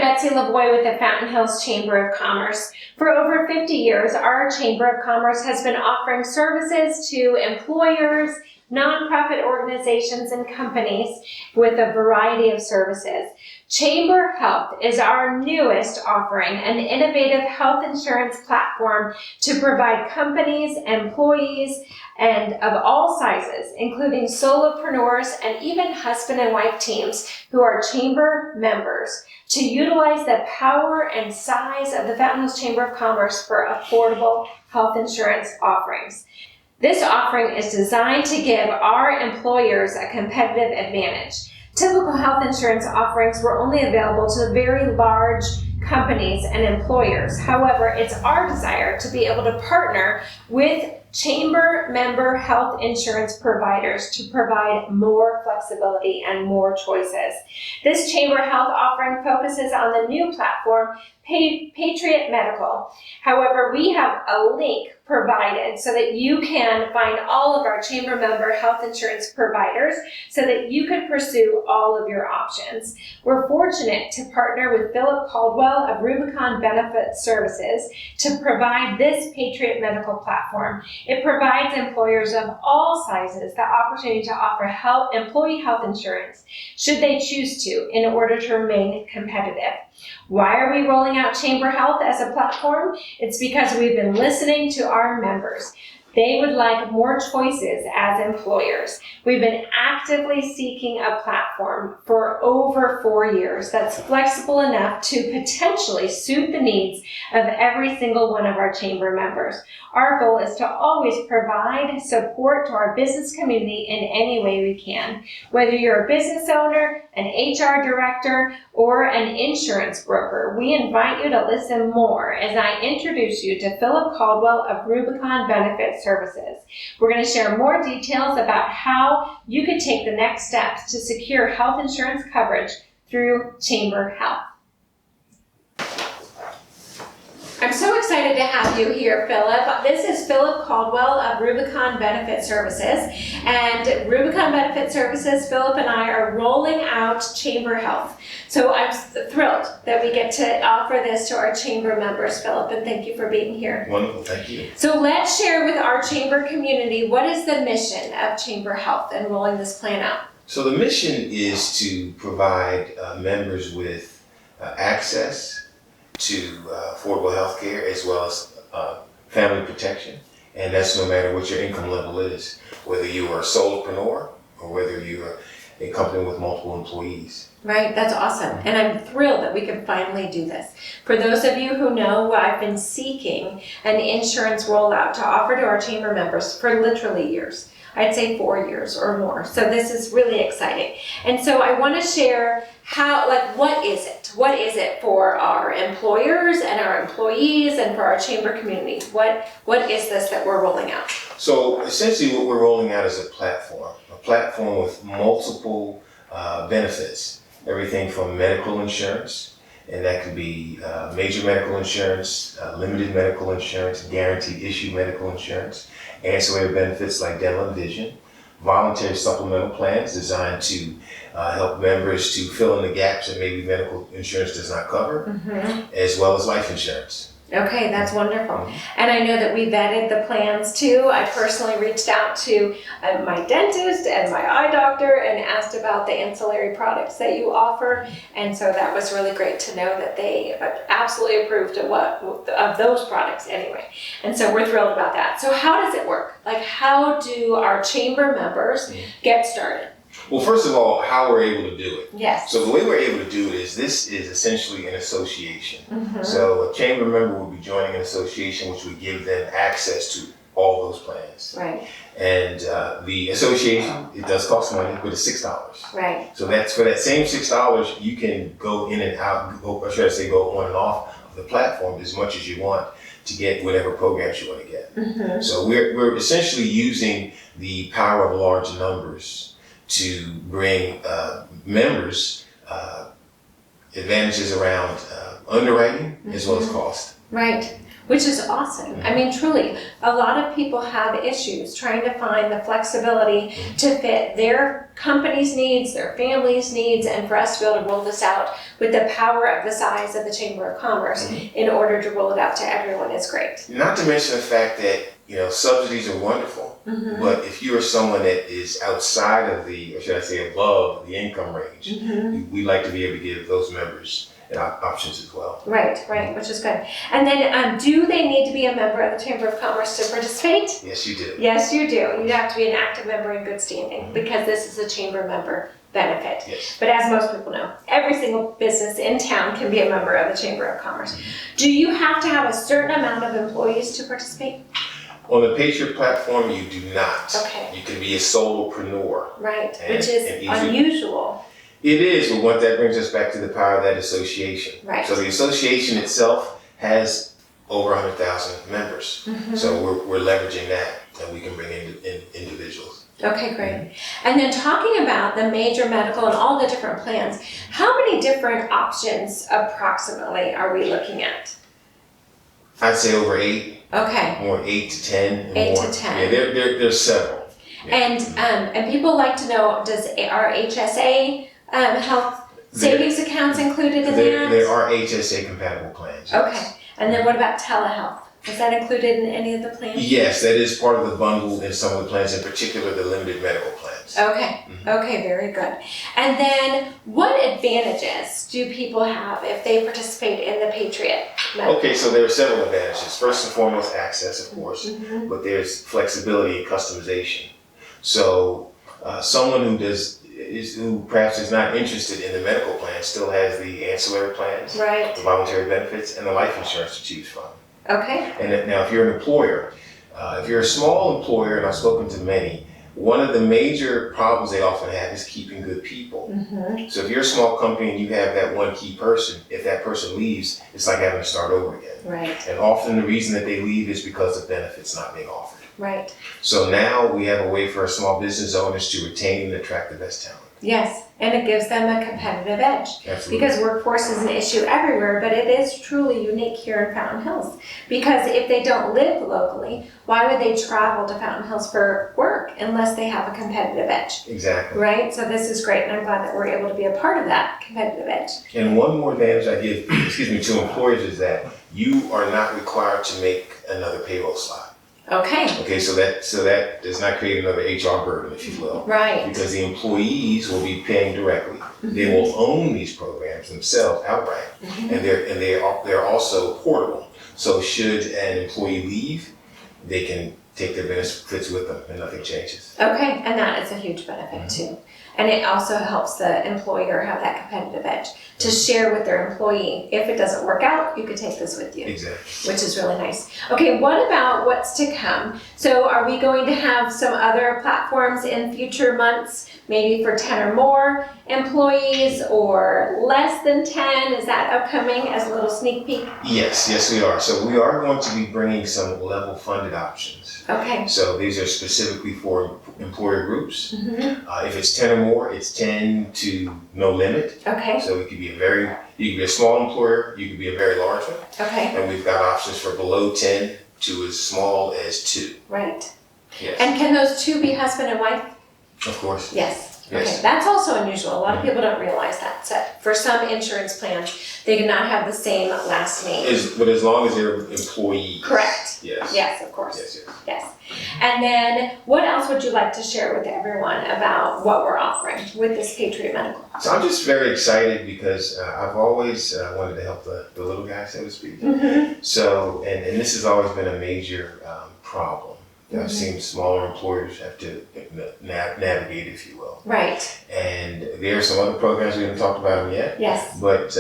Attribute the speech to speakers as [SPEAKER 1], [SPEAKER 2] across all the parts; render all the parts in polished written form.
[SPEAKER 1] I'm Betsy Lavoie with the Fountain Hills Chamber of Commerce. For over 50 years, our Chamber of Commerce has been offering services to employers, nonprofit organizations, and companies with a variety of services. Chamber Health is our newest offering, an innovative health insurance platform to provide companies, employees, and of all sizes, including solopreneurs and even husband and wife teams who are chamber members, to utilize the power and size of the Fountain Hills Chamber of Commerce for affordable health insurance offerings. This offering is designed to give our employers a competitive advantage. Typical health insurance offerings were only available to very large companies and employers. However, it's our desire to be able to partner with chamber member health insurance providers to provide more flexibility and more choices. This chamber health offering focuses on the new platform, Patriot Medical. However, we have a link provided so that you can find all of our chamber member health insurance providers so that you can pursue all of your options. We're fortunate to partner with Caldwell of Rubicon Benefit Services to provide this Patriot Medical platform. It provides employers of all sizes the opportunity to offer employee health insurance should they choose to in order to remain competitive. Why are we rolling out Chamber Health as a platform? It's because we've been listening to our members. They would like more choices as employers. We've been actively seeking a platform for over 4 years that's flexible enough to potentially suit the needs of every single one of our chamber members. Our goal is to always provide support to our business community in any way we can. Whether you're a business owner, an HR director, or an insurance broker, we invite you to listen more as I introduce you to Philip Caldwell of Rubicon Benefit Services. We're going to share more details about how you can take the next steps to secure health insurance coverage through Chamber Health. I'm so excited to have you here, Philip. This is Philip Caldwell of Rubicon Benefit Services. And Rubicon Benefit Services, Philip and I are rolling out Chamber Health. So I'm thrilled that we get to offer this to our chamber members, Philip, and thank you for being here.
[SPEAKER 2] Wonderful, thank you.
[SPEAKER 1] So let's share with our chamber community, what is the mission of Chamber Health and rolling this plan out?
[SPEAKER 2] So the mission is to provide members with access to affordable health care as well as family protection. And that's no matter what your income level is, whether you are a solopreneur or whether you are a company with multiple employees.
[SPEAKER 1] Right, that's awesome. And I'm thrilled that we can finally do this. For those of you who know, I've been seeking an insurance rollout to offer to our chamber members for literally years. I'd say 4 years or more. So this is really exciting. And so I want to share what is it? What is it for our employers and our employees and for our chamber community? What is this that we're rolling out?
[SPEAKER 2] So essentially what we're rolling out is a platform with multiple benefits. Everything from medical insurance, and that could be major medical insurance, limited medical insurance, guaranteed issue medical insurance, ancillary benefits like dental and vision, voluntary supplemental plans designed to help members to fill in the gaps that maybe medical insurance does not cover, as well as life insurance.
[SPEAKER 1] Okay, that's wonderful. And I know that we vetted the plans too. I personally reached out to my dentist and my eye doctor and asked about the ancillary products that you offer. And so that was really great to know that they absolutely approved of those products anyway. And so we're thrilled about that. So how does it work? Like, how do our chamber members get started?
[SPEAKER 2] Well, first of all, how we're able to do it.
[SPEAKER 1] Yes.
[SPEAKER 2] So the way we're able to do it is this is essentially an association. So a chamber member will be joining an association which would give them access to all those plans.
[SPEAKER 1] Right.
[SPEAKER 2] And the association, it does cost money, but it's $6.
[SPEAKER 1] Right.
[SPEAKER 2] So that's for that same $6, you can go in and out, or should I say go on and off of the platform as much as you want to get whatever programs you want to get. So we're essentially using the power of large numbers to bring members advantages around underwriting as well as cost.
[SPEAKER 1] Right. Which is awesome. I mean, truly, a lot of people have issues trying to find the flexibility to fit their company's needs, their family's needs, and for us to be able to roll this out with the power of the size of the Chamber of Commerce in order to roll it out to everyone is great.
[SPEAKER 2] Not to mention the fact that, subsidies are wonderful, but if you are someone that is outside of or should I say above the income range, we'd like to be able to give those members options as well.
[SPEAKER 1] Right, which is good. And then do they need to be a member of the Chamber of Commerce to participate?
[SPEAKER 2] Yes, you do.
[SPEAKER 1] Yes, you do. You have to be an active member in good standing because this is a chamber member benefit.
[SPEAKER 2] Yes.
[SPEAKER 1] But as most people know, every single business in town can be a member of the Chamber of Commerce. Do you have to have a certain amount of employees to participate?
[SPEAKER 2] On the Patriot platform, you do not.
[SPEAKER 1] Okay.
[SPEAKER 2] You can be a solopreneur.
[SPEAKER 1] Right, which is unusual.
[SPEAKER 2] It is, but that brings us back to the power of that association.
[SPEAKER 1] Right.
[SPEAKER 2] So the association itself has over 100,000 members. So we're leveraging that, and we can bring in individuals.
[SPEAKER 1] Okay, great. And then talking about the major medical and all the different plans, how many different options approximately are we looking at?
[SPEAKER 2] I'd say over 8.
[SPEAKER 1] Okay.
[SPEAKER 2] More 8 to 10.
[SPEAKER 1] 8
[SPEAKER 2] more.
[SPEAKER 1] to 10.
[SPEAKER 2] Yeah, there's several. Yeah.
[SPEAKER 1] And people like to know, does our HSA health savings accounts included in that?
[SPEAKER 2] There are HSA compatible plans. Yes.
[SPEAKER 1] Okay. And then what about telehealth? Is that included in any of the plans?
[SPEAKER 2] Yes, that is part of the bundle in some of the plans, in particular the limited medical plans.
[SPEAKER 1] Okay. Okay, very good. And then what advantages do people have if they participate in the Patriot medical?
[SPEAKER 2] Okay, so there are several advantages. First and foremost, access, of course, but there's flexibility and customization. So someone who perhaps is not interested in the medical plan still has the ancillary plans,
[SPEAKER 1] Right.
[SPEAKER 2] the voluntary benefits, and the life insurance to choose from.
[SPEAKER 1] Okay.
[SPEAKER 2] And now if you're an employer, if you're a small employer, and I've spoken to many, one of the major problems they often have is keeping good people. So if you're a small company and you have that one key person, if that person leaves, it's like having to start over again.
[SPEAKER 1] Right.
[SPEAKER 2] And often the reason that they leave is because the benefits not being offered.
[SPEAKER 1] Right.
[SPEAKER 2] So now we have a way for our small business owners to retain and attract the best talent.
[SPEAKER 1] Yes, and it gives them a competitive edge.
[SPEAKER 2] Absolutely.
[SPEAKER 1] Because workforce is an issue everywhere, but it is truly unique here in Fountain Hills. Because if they don't live locally, why would they travel to Fountain Hills for work unless they have a competitive edge?
[SPEAKER 2] Exactly.
[SPEAKER 1] Right? So this is great, and I'm glad that we're able to be a part of that competitive edge.
[SPEAKER 2] And one more advantage I give, to employers is that you are not required to make another payroll slot.
[SPEAKER 1] Okay.
[SPEAKER 2] Okay, so that does not create another HR burden, if you will.
[SPEAKER 1] Right.
[SPEAKER 2] Because the employees will be paying directly. They will own these programs themselves outright, and they're also portable. So should an employee leave, they can take their benefits with them, and nothing changes.
[SPEAKER 1] Okay, and that is a huge benefit too. And it also helps the employer have that competitive edge to share with their employee. If it doesn't work out, you could take this with you.
[SPEAKER 2] Exactly.
[SPEAKER 1] Which is really nice. Okay, what about what's to come? So are we going to have some other platforms in future months, maybe for 10 or more employees or less than 10? Is that upcoming as a little sneak peek?
[SPEAKER 2] Yes, we are. So we are going to be bringing some level funded options.
[SPEAKER 1] Okay.
[SPEAKER 2] So these are specifically for employer groups. If it's 10 or more, it's 10 to no limit.
[SPEAKER 1] Okay.
[SPEAKER 2] So you could be a small employer, you could be a very large one.
[SPEAKER 1] Okay.
[SPEAKER 2] And we've got options for below 10 to as small as 2.
[SPEAKER 1] Right.
[SPEAKER 2] Yes.
[SPEAKER 1] And can those two be husband and wife?
[SPEAKER 2] Of course.
[SPEAKER 1] Yes.
[SPEAKER 2] Yes.
[SPEAKER 1] Okay, that's also unusual. A lot of people don't realize that. So for some insurance plans, they do not have the same last name.
[SPEAKER 2] But as long as they're employees.
[SPEAKER 1] Correct.
[SPEAKER 2] Yes.
[SPEAKER 1] Yes, of course.
[SPEAKER 2] Yes.
[SPEAKER 1] And then what else would you like to share with everyone about what we're offering with this Patriot Medical?
[SPEAKER 2] So I'm just very excited because I've always wanted to help the little guy, so to speak. So, and this has always been a major problem. I've seen smaller employers have to navigate, if you will.
[SPEAKER 1] Right.
[SPEAKER 2] And there are some other programs, we haven't talked about them yet.
[SPEAKER 1] Yes.
[SPEAKER 2] But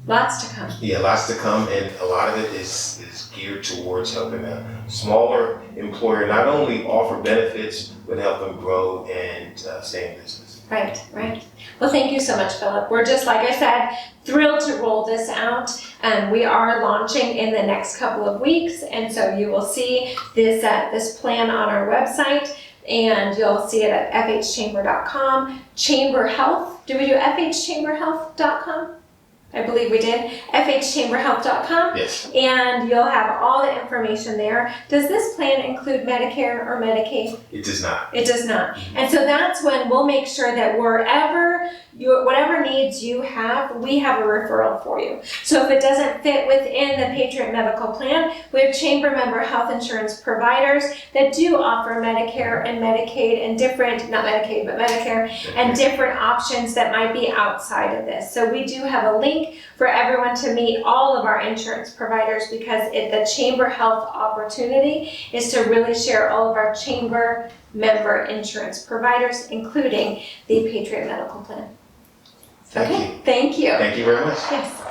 [SPEAKER 1] lots to come.
[SPEAKER 2] Yeah, lots to come, and a lot of it is geared towards helping a smaller employer not only offer benefits, but help them grow and stay in business.
[SPEAKER 1] Right, right. Well, thank you so much, Philip. We're just, like I said, thrilled to roll this out. We are launching in the next couple of weeks, and so you will see this plan on our website, and you'll see it at fhchamber.com. Chamber Health. Do we do fhchamberhealth.com? I believe we did, fhchamberhealth.com.
[SPEAKER 2] Yes.
[SPEAKER 1] And you'll have all the information there. Does this plan include Medicare or Medicaid?
[SPEAKER 2] It does not.
[SPEAKER 1] It does not. And so that's when we'll make sure that wherever whatever needs you have, we have a referral for you. So if it doesn't fit within the Patriot Medical Plan, we have chamber member health insurance providers that do offer Medicare and Medicaid and different, not Medicaid, but Medicare and different options that might be outside of this. So we do have a link for everyone to meet all of our insurance providers because the chamber health opportunity is to really share all of our chamber member insurance providers, including the Patriot Medical Plan.
[SPEAKER 2] Thank you.
[SPEAKER 1] Thank you.
[SPEAKER 2] Thank you very much.
[SPEAKER 1] Yes.